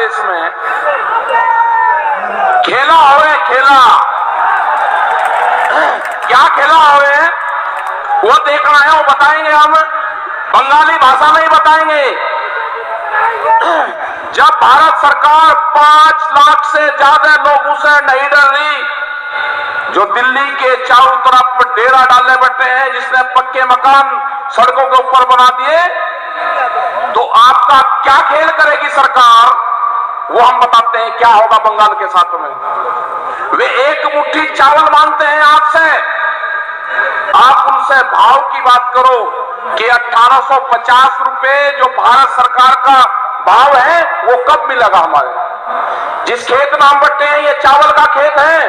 देश में, खेला होवे खेला, क्या खेला होवे वो देखना है, वो बताएंगे हम, बंगाली भाषा में ही बताएंगे। जब भारत सरकार 5 लाख से ज्यादा लोगों से नहीं डर रही, जो दिल्ली के चारों तरफ डेरा डालने बैठे हैं, जिसने पक्के मकान सड़कों के ऊपर बना दिए, तो आपका क्या खेल करेगी सरकार, वो हम बताते हैं क्या होगा बंगाल के साथ में। वे एक मुट्ठी चावल मांगते हैं आपसे, आप उनसे भाव की बात करो कि 1850 रुपए जो भारत सरकार का भाव है वो कब मिलेगा हमारे। जिस खेत में हम बैठे हैं ये चावल का खेत है,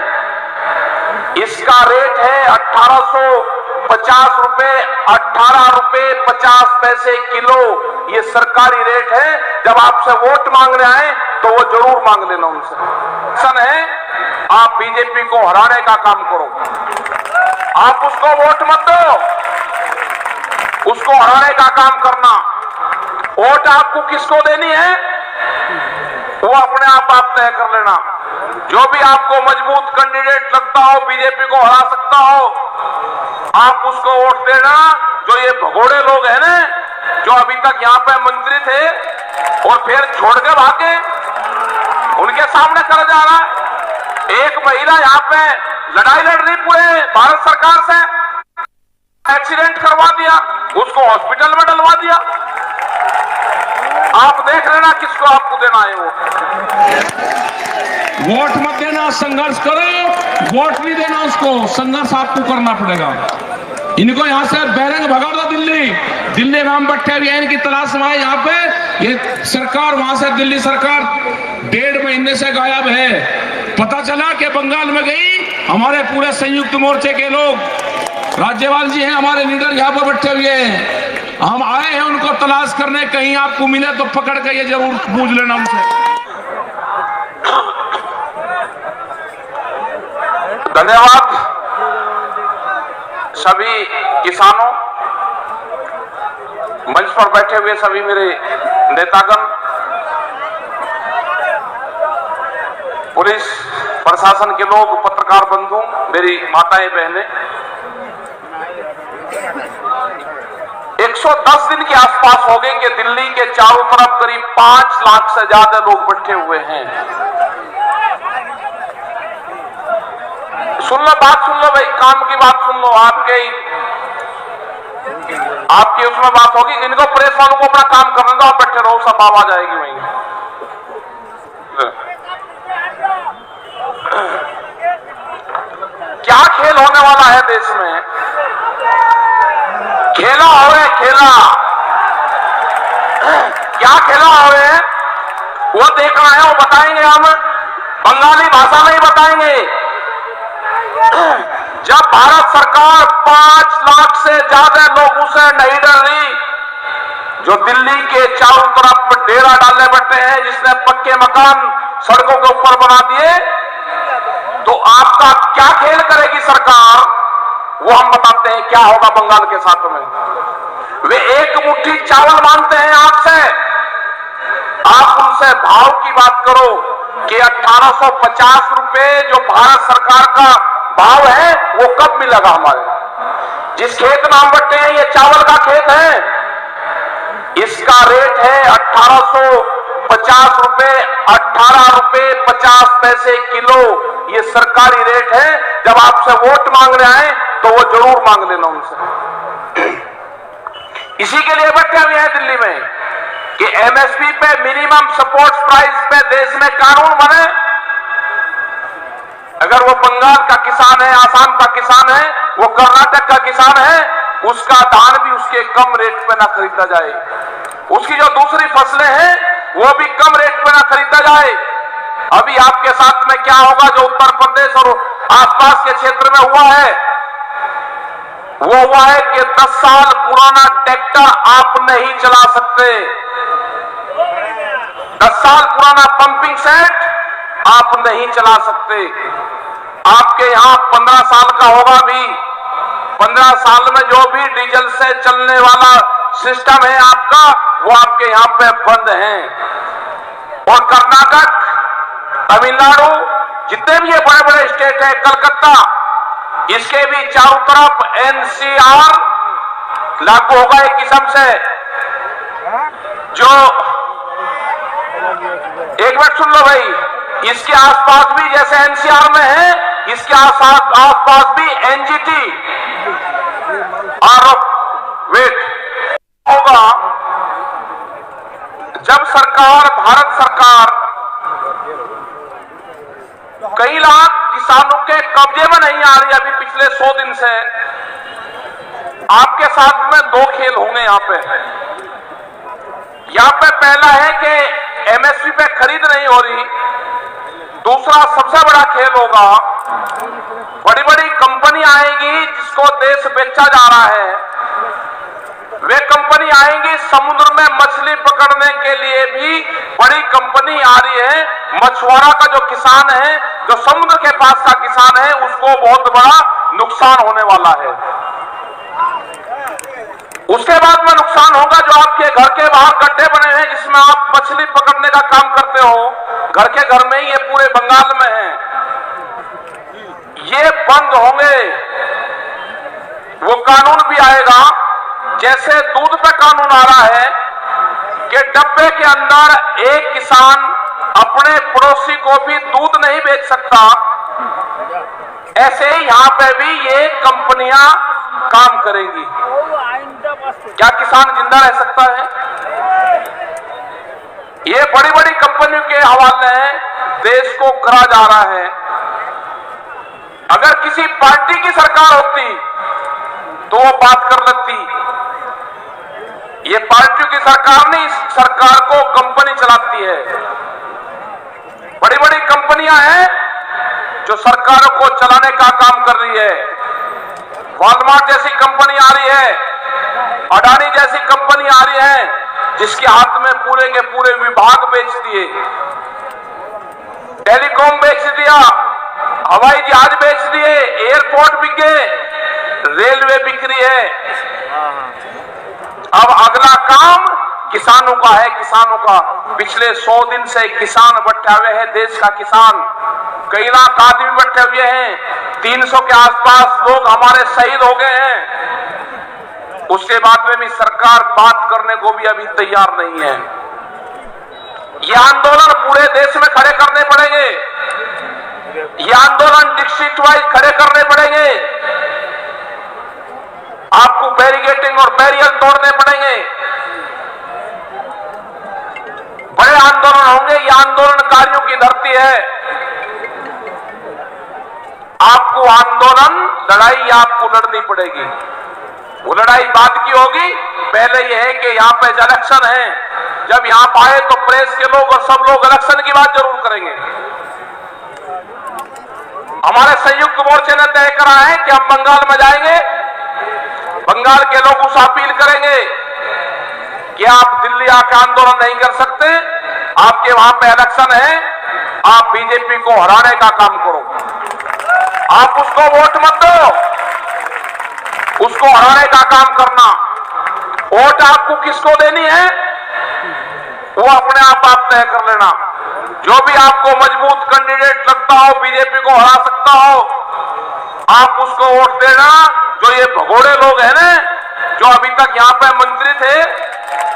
इसका रेट है 1850 रुपए, 18 रुपए 50 पैसे किलो, ये सरकारी रेट है। जब आपसे वोट मांगने आए तो वो जरूर मांग लेना उनसे। सन है, आप बीजेपी को हराने का काम करो, आप उसको वोट मत दो, उसको हराने का काम करना। वोट आपको किसको देनी है वो अपने आप तय कर लेना। जो भी आपको मजबूत कैंडिडेट लगता हो, बीजेपी को हरा सकता हो, आप उसको वोट देना। जो ये भगोड़े लोग हैं ना, जो अभी तक यहाँ पे मंत्री थे और फिर छोड़ के भागे, उनके सामने कर जा रहा है। एक महिला यहाँ पे लड़ाई लड़ रही पूरे भारत सरकार से, एक्सीडेंट करवा दिया, उसको हॉस्पिटल में डलवा दिया। आप देख लेना किसको आपको देना है वोट मत देना, संघर्ष करो, वोट नहीं देना उसको, संघर्ष आपको करना पड़ेगा। इनको यहाँ से बैरंग भगा दो दिल्ली में हम बैठे हुए हैं, इनकी तलाश में यहाँ पे। ये सरकार वहां से, दिल्ली सरकार 1.5 महीने से गायब है। पता चला कि बंगाल में गई, हमारे पूरे संयुक्त मोर्चे के लोग, राज्यपाल जी हैं हमारे लीडर यहाँ पर बैठे हुए हैं, हम आए हैं उनको तलाश करने, कहीं आपको मिले तो पकड़ के ये जरूर पूछ लेना उनसे। धन्यवाद सभी किसानों, मंच पर बैठे हुए सभी मेरे नेतागण, पुलिस प्रशासन के लोग, पत्रकार बंधु, मेरी माताएं बहनें। 110 दिन के आसपास हो गए कि दिल्ली के चारों तरफ करीब 5 लाख से ज्यादा लोग बैठे हुए हैं। सुन लो बात, सुन लो भाई, काम की बात सुन लो। आपकी उसमें बात होगी, इनको प्रेस वालों को अपना काम करने दो, आप बैठे रहो, सब आवाज आएगी वहीं। क्या खेल होने वाला है देश में, खेला होवे खेला, क्या खेला होवे वो देखना है, वो बताएंगे हम, बंगाली भाषा में ही बताएंगे। जब भारत सरकार 5 लाख से ज्यादा लोगों से नहीं डर रही, जो दिल्ली के चारों तरफ डेरा डालने बैठे हैं, जिसने पक्के मकान सड़कों के ऊपर बना दिए, तो आपका क्या खेल करेगी सरकार, वो हम बताते हैं क्या होगा बंगाल के साथ में। वे एक मुट्ठी चावल मांगते हैं आपसे, आप उनसे भाव की बात करो कि 1850 रुपए जो भारत सरकार का भाव है वो कब मिलेगा हमारे। जिस खेत में हम बैठे हैं ये चावल का खेत है, इसका रेट है 1850 रुपए, 18 रुपए 50 पैसे किलो, ये सरकारी रेट है। जब आपसे वोट मांगने आए तो वो जरूर मांग लेना उनसे। इसी के लिए बैठे हुए हैं दिल्ली में कि एमएसपी पे, मिनिमम सपोर्ट प्राइस पे देश में कानून बने। अगर वो बंगाल का किसान है, आसाम का किसान है, वो कर्नाटक का किसान है, उसका धान भी उसके कम रेट पे ना खरीदा जाए, उसकी जो दूसरी फसलें हैं वो भी कम रेट पे ना खरीदा जाए। अभी आपके साथ में क्या होगा, जो उत्तर प्रदेश और आसपास के क्षेत्र में हुआ है, वो हुआ है कि 10 साल पुराना ट्रैक्टर आप नहीं चला सकते, 10 साल पुराना पंपिंग सेट आप नहीं चला सकते। आपके यहां 15 साल का होगा भी, 15 साल में जो भी डीजल से चलने वाला सिस्टम है आपका, वो आपके यहां पे बंद है। और कर्नाटक, तमिलनाडु, जितने भी ये बड़े बड़े स्टेट है, कलकत्ता, इसके भी चारों तरफ एनसीआर लागू होगा एक किस्म से। जो एक मिनट सुन लो भाई, इसके आसपास भी जैसे एनसीआर में है, इसके आसपास भी एनजीटी और वेट होगा। जब सरकार, भारत सरकार कई लाख किसानों के कब्जे में नहीं आ रही अभी पिछले 100 दिन से, आपके साथ में दो खेल होंगे यहां पे। पहला है कि एमएसपी पे खरीद नहीं हो रही। दूसरा सबसे बड़ा खेल होगा, बड़ी बड़ी कंपनी आएगी जिसको देश बेचा जा रहा है, वे कंपनी आएंगी समुद्र में मछली पकड़ने के लिए भी बड़ी कंपनी आ रही है। मछुआरा का जो किसान है, जो समुद्र के पास का किसान है, उसको बहुत बड़ा नुकसान होने वाला है। उसके बाद में नुकसान होगा जो आपके घर के बाहर गड्ढे बने हैं जिसमें आप मछली पकड़ने का काम करते हो, घर के घर में ही, ये पूरे बंगाल में है, ये बंद होंगे। वो कानून भी आएगा, जैसे दूध पे कानून आ रहा है कि डब्बे के अंदर एक किसान अपने पड़ोसी को भी दूध नहीं बेच सकता, ऐसे ही यहां पे भी ये कंपनियां काम करेंगी। क्या किसान जिंदा रह सकता है? ये बड़ी बड़ी कंपनियों के हवाले देश को करा जा रहा है। अगर किसी पार्टी की सरकार होती तो वो बात कर लेती। ये पार्टियों की सरकार नहीं, सरकार को कंपनी चलाती है। बड़ी बड़ी कंपनियां हैं जो सरकारों को चलाने का काम कर रही है। वॉलमार्ट जैसी कंपनी आ रही है, अडानी जैसी कंपनी आ रही है जिसके हाथ में पूरे के पूरे विभाग बेच दिए, टेलीकॉम बेच दिया, हवाई जहाज बेच दिए, एयरपोर्ट बिक गए, रेलवे बिक रही है। अब अगला काम किसानों का है, किसानों का। पिछले 100 दिन से किसान बैठे हुए हैं, देश का किसान, कई लाख आदमी बैठे हुए हैं, 300 के आसपास लोग हमारे शहीद हो गए हैं। उसके बाद में भी सरकार बात करने को भी अभी तैयार नहीं है। ये आंदोलन पूरे देश में खड़े करने पड़ेंगे, ये आंदोलन डिस्ट्रिक्ट वाइज खड़े करने पड़ेंगे। आपको बैरिकेडिंग और बैरियर तोड़ने पड़ेंगे। बड़े आंदोलन होंगे, ये आंदोलनकारियों की धरती है। आपको आंदोलन, लड़ाई आपको लड़नी पड़ेगी। वो लड़ाई बाद की होगी, पहले यह है कि यहां पे इलेक्शन है, जब यहां पर आए तो प्रेस के लोग और सब लोग इलेक्शन की बात जरूर करेंगे। हमारे संयुक्त मोर्चे ने तय करा है कि हम बंगाल में जाएंगे, बंगाल के लोगों से अपील करेंगे कि आप दिल्ली आके आंदोलन नहीं कर सकते, आपके वहां पे इलेक्शन है, आप बीजेपी को हराने का काम करो। आप उसको वोट मत दो, उसको हराने का काम करना। वोट आपको किसको देनी है वो अपने आप तय कर लेना। जो भी आपको मजबूत कैंडिडेट लगता हो, बीजेपी को हरा सकता हो, आप उसको वोट देना। जो ये भगोड़े लोग हैं ना, जो अभी तक यहां पे मंत्री थे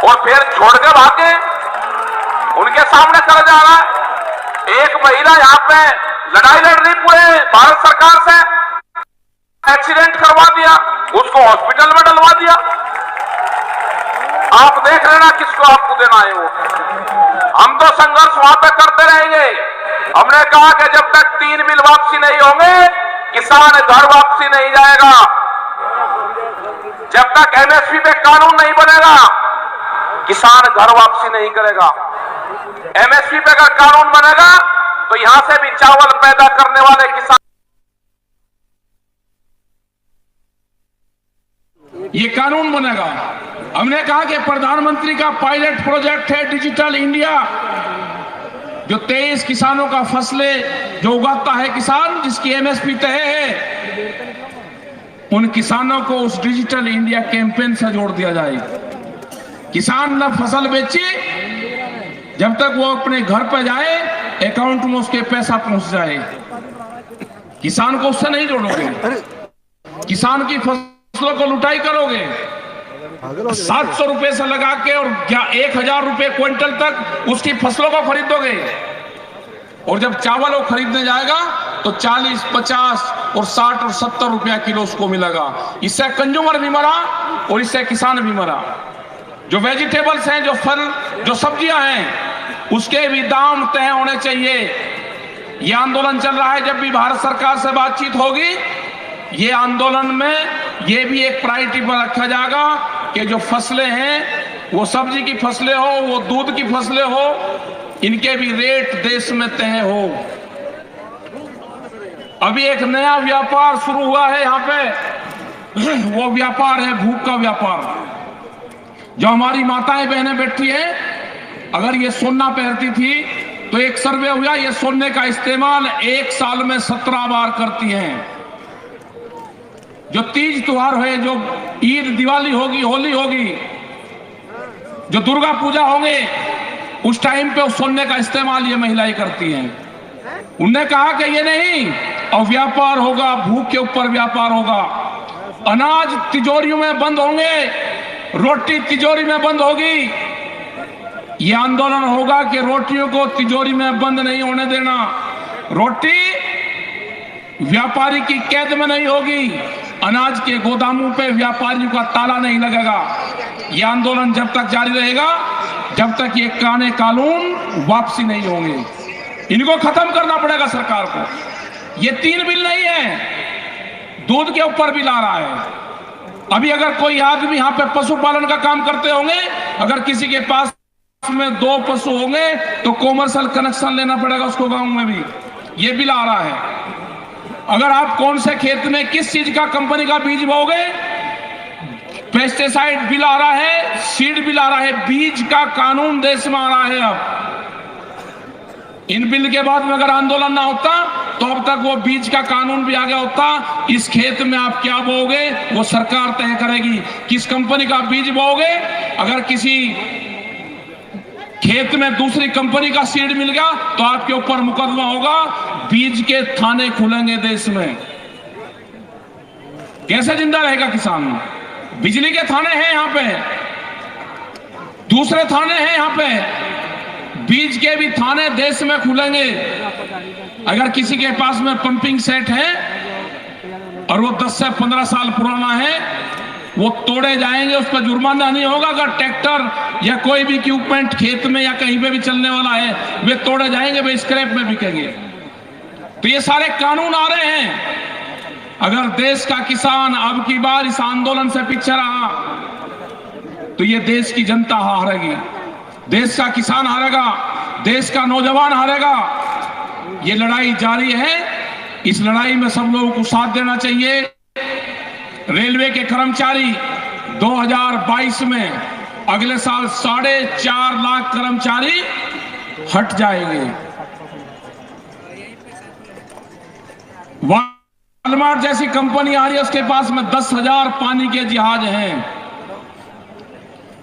और फिर छोड़ के भागे, उनके सामने कर जा रहा है। एक महिला यहां पे लड़ाई लड़ रही पूरे भारत सरकार से, एक्सीडेंट करवा दिया, उसको हॉस्पिटल में डलवा दिया। आप देख लेना किसको आपको देना है वो। हम तो संघर्ष वहां पे करते रहेंगे। हमने कहा कि जब तक 3 बिल वापसी नहीं होंगे, किसान घर वापसी नहीं जाएगा। जब तक एमएसपी पे कानून नहीं बनेगा, किसान घर वापसी नहीं करेगा। एमएसपी पे अगर कानून बनेगा तो यहां से भी चावल पैदा करने वाले किसान, ये कानून बनेगा। हमने कहा कि प्रधानमंत्री का पायलट प्रोजेक्ट है डिजिटल इंडिया, जो 23 किसानों का फसलें जो उगाता है किसान, जिसकी एमएसपी तय है, उन किसानों को उस डिजिटल इंडिया कैंपेन से जोड़ दिया जाए। किसान ने फसल बेची, जब तक वो अपने घर पे जाए अकाउंट में उसके पैसा पहुंच जाए। किसान को उससे नहीं जोड़ोगे, किसान की फसलों को लुटाई करोगे, 700 रुपए से लगा के और 1000 रुपए क्विंटल तक उसकी फसलों को खरीदोगे, और जब चावल वो खरीदने जाएगा तो 40, 50 और 60 और 70 रुपया किलो उसको मिलेगा। इससे कंज्यूमर भी मरा और इससे किसान भी मरा। जो वेजिटेबल्स हैं, जो फल, जो सब्जियां हैं, उसके भी दाम तय होने चाहिए। ये आंदोलन चल रहा है, जब भी भारत सरकार से बातचीत होगी, ये आंदोलन में ये भी एक प्रायोरिटी पर रखा जाएगा कि जो फसलें हैं, वो सब्जी की फसलें हो, वो दूध की फसलें हो, इनके भी रेट देश में तय हो। अभी एक नया व्यापार शुरू हुआ है यहाँ पे, वो व्यापार है भूख का व्यापार। जो हमारी माताएं बहनें बैठी हैं, अगर ये सोना पहनती थी तो एक सर्वे हुआ, ये सोने का इस्तेमाल एक साल में 17 बार करती हैं। जो तीज त्योहार है, जो ईद, दिवाली होगी, होली होगी, जो दुर्गा पूजा होंगे, उस टाइम पे उस सोने का इस्तेमाल ये महिलाएं करती हैं। उनने कहा कि ये नहीं, और व्यापार होगा, भूख के ऊपर व्यापार होगा। अनाज तिजोरियों में बंद होंगे, रोटी तिजोरी में बंद होगी। ये आंदोलन होगा कि रोटियों को तिजोरी में बंद नहीं होने देना, रोटी व्यापारी की कैद में नहीं होगी, अनाज के गोदामों पे व्यापारियों का ताला नहीं लगेगा। ये आंदोलन जब तक जारी रहेगा, जब तक ये कानून वापसी नहीं होंगे। इनको खत्म करना पड़ेगा सरकार को। ये 3 बिल नहीं है, दूध के ऊपर बिल आ रहा है। अभी अगर कोई आदमी यहाँ पे पशुपालन का काम करते होंगे, अगर किसी के पास में 2 पशु होंगे तो कॉमर्शियल कनेक्शन लेना पड़ेगा उसको गांव में भी। ये बिल आ रहा है। अगर आप कौन से खेत में किस चीज का कंपनी का बीज बोओगे, पेस्टिसाइड बिल आ रहा है, सीड बिल आ रहा है, बीज का कानून देश में आ रहा है। अब इन बिल के बाद में अगर आंदोलन ना होता तो अब तक वो बीज का कानून भी आ गया होता। इस खेत में आप क्या बोओगे वो सरकार तय करेगी, किस कंपनी का बीज बोओगे। अगर किसी खेत में दूसरी कंपनी का सीड मिल गया तो आपके ऊपर मुकदमा होगा, बीज के थाने खुलेंगे देश में। कैसे जिंदा रहेगा किसान? बिजली के थाने हैं यहाँ पे, दूसरे थाने हैं यहाँ पे, बीज के भी थाने देश में खुलेंगे। अगर किसी के पास में पंपिंग सेट है और वो 10 से 15 साल पुराना है, वो तोड़े जाएंगे, उस पर जुर्माना नहीं होगा। अगर ट्रैक्टर या कोई भी इक्विपमेंट खेत में या कहीं पे भी चलने वाला है, वे तोड़े जाएंगे, वे स्क्रैप में बिकेंगे। तो ये सारे कानून आ रहे हैं। अगर देश का किसान अब की बार इस आंदोलन से पीछे रहा तो ये देश की जनता हारेगी, देश का किसान हारेगा, देश का नौजवान हारेगा। ये लड़ाई जारी है, इस लड़ाई में सब लोगों को साथ देना चाहिए। रेलवे के कर्मचारी 2022 में अगले साल 4.5 लाख कर्मचारी हट जाएंगे। वालमार्ट जैसी कंपनी आ रही है, उसके पास में 10,000 पानी के जहाज हैं।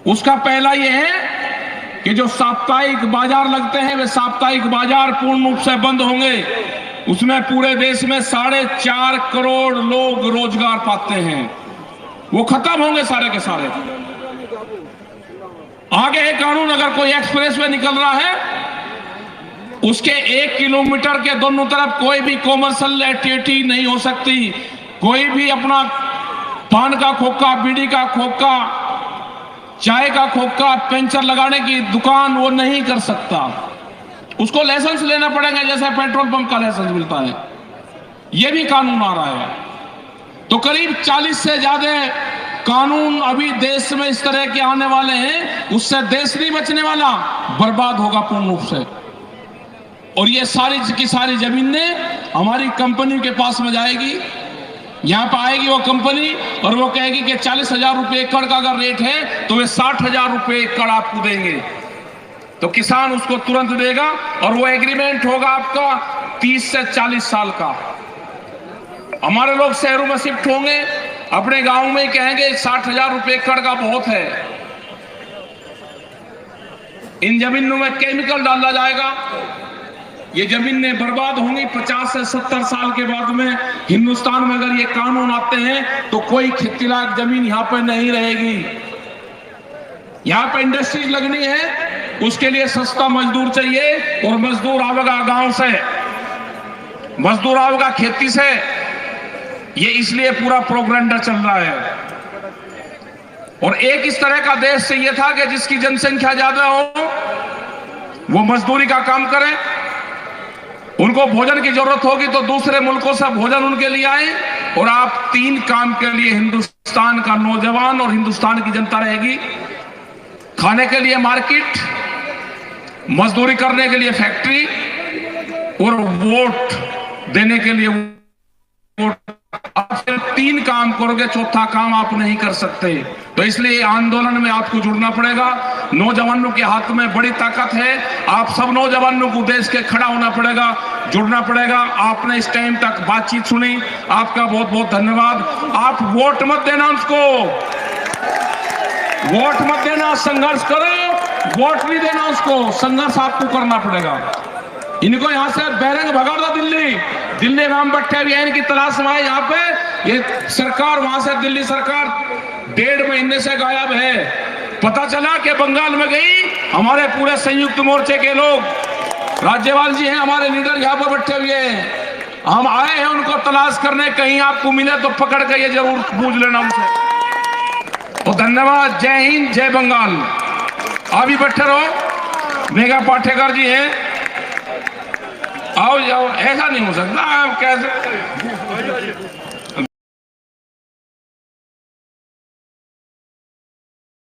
उसका पहला यह है कि जो साप्ताहिक बाजार लगते हैं, वे साप्ताहिक बाजार पूर्ण रूप से बंद होंगे। उसमें पूरे देश में 4.5 करोड़ लोग रोजगार पाते हैं, वो खत्म होंगे सारे के सारे। आगे है कानून, अगर कोई एक्सप्रेस वे निकल रहा है, उसके 1 किलोमीटर के दोनों तरफ कोई भी कॉमर्शियल एक्टिविटी नहीं हो सकती। कोई भी अपना पान का खोखा, बीड़ी का खोखा, चाय का खोखा, पंचर लगाने की दुकान वो नहीं कर सकता। उसको लाइसेंस लेना पड़ेगा, जैसे पेट्रोल पंप का लाइसेंस मिलता है। ये भी कानून आ रहा है। तो करीब 40 से ज्यादा कानून अभी देश में इस तरह के आने वाले हैं, उससे देश नहीं बचने वाला, बर्बाद होगा पूर्ण रूप से। और ये सारी की सारी जमीनें हमारी कंपनी के पास में जाएगी। यहां पर आएगी वो कंपनी और वो कहेगी कि 40,000 रुपए एकड़ का अगर रेट है तो वे 60,000 रुपए एकड़ आपको देंगे। तो किसान उसको तुरंत देगा और वो एग्रीमेंट होगा आपका 30 से 40 साल का। हमारे लोग शहरों में शिफ्ट होंगे, अपने गांव में कहेंगे 60,000 रुपए एकड़ का बहुत है। इन जमीनों में केमिकल डाला जाएगा, ये जमीनें बर्बाद होंगी। 50 से 70 साल के बाद में हिंदुस्तान में अगर ये कानून आते हैं तो कोई खेती लायक जमीन यहां पर नहीं रहेगी। यहां पर इंडस्ट्रीज लगनी है, उसके लिए सस्ता मजदूर चाहिए, और मजदूर आवेगा गांव से, मजदूर आवेगा खेती से। ये इसलिए पूरा प्रोपेगेंडा चल रहा है। और एक इस तरह का देश चाहिए था कि जिसकी जनसंख्या ज्यादा हो, वो मजदूरी का काम करे, उनको भोजन की जरूरत होगी तो दूसरे मुल्कों से भोजन उनके लिए आए, और आप 3 काम के लिए हिंदुस्तान का नौजवान और हिंदुस्तान की जनता रहेगी। खाने के लिए मार्केट, मजदूरी करने के लिए फैक्ट्री, और वोट देने के लिए वोट। आप सिर्फ 3 काम करोगे, चौथा काम आप नहीं कर सकते। तो इसलिए आंदोलन में आपको जुड़ना पड़ेगा। नौजवानों के हाथ में बड़ी ताकत है, आप सब नौजवानों को देश के खड़ा होना पड़ेगा, जुड़ना पड़ेगा। आपने इस टाइम तक बातचीत सुनी, आपका बहुत बहुत धन्यवाद। आप वोट मत देना उसको, वोट मत देना, संघर्ष करो। वोट नहीं देना उसको, संघर्ष आपको करना पड़ेगा। इनको यहां से बैरंग भगा दो दिल्ली में हम बैठे हुए हैं, इनकी तलाश में यहाँ पे। ये सरकार वहां से, दिल्ली सरकार 1.5 महीने से गायब है। पता चला कि बंगाल में गई, हमारे पूरे संयुक्त मोर्चे के लोग, राज्यपाल जी हैं हमारे लीडर यहाँ पर बैठे हुए हैं, हम आए हैं उनको तलाश करने। कहीं आपको मिले तो पकड़ के ये जरूर पूछ लेना उनसे। तो धन्यवाद, जय हिंद, जय बंगाल। अभी बैठे रहो, मेघा पाटेकर जी हैं, आओ जाओ, ऐसा नहीं हो सकता। आप कैसे